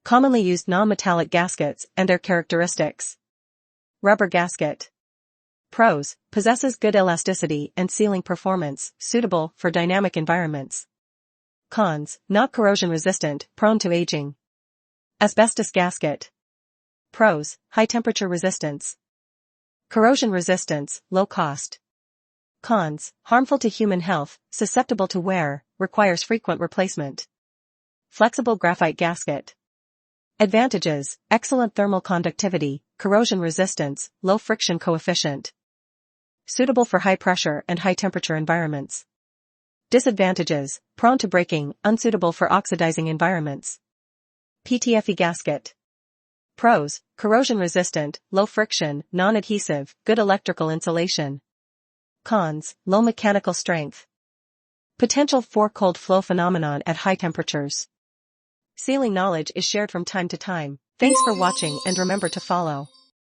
Commonly used non-metallic gaskets and their characteristics. Rubber gasket. Pros: possesses good elasticity and sealing performance, suitable for dynamic environments. Cons: not corrosion resistant, prone to aging. Asbestos gasket. Pros: high temperature resistance. Corrosion resistance, low cost. Cons: harmful to human health, susceptible to wear, requires frequent replacement. Flexible graphite gasket. Advantages: excellent thermal conductivity, corrosion resistance, low friction coefficient. Suitable for high pressure and high temperature environments. Disadvantages: prone to breaking, unsuitable for oxidizing environments. PTFE gasket. Pros: corrosion resistant, low friction, non-adhesive, good electrical insulation. Cons: low mechanical strength. Potential for cold flow phenomenon at high temperatures. Sealing knowledge is shared from time to time. Thanks for watching and remember to follow.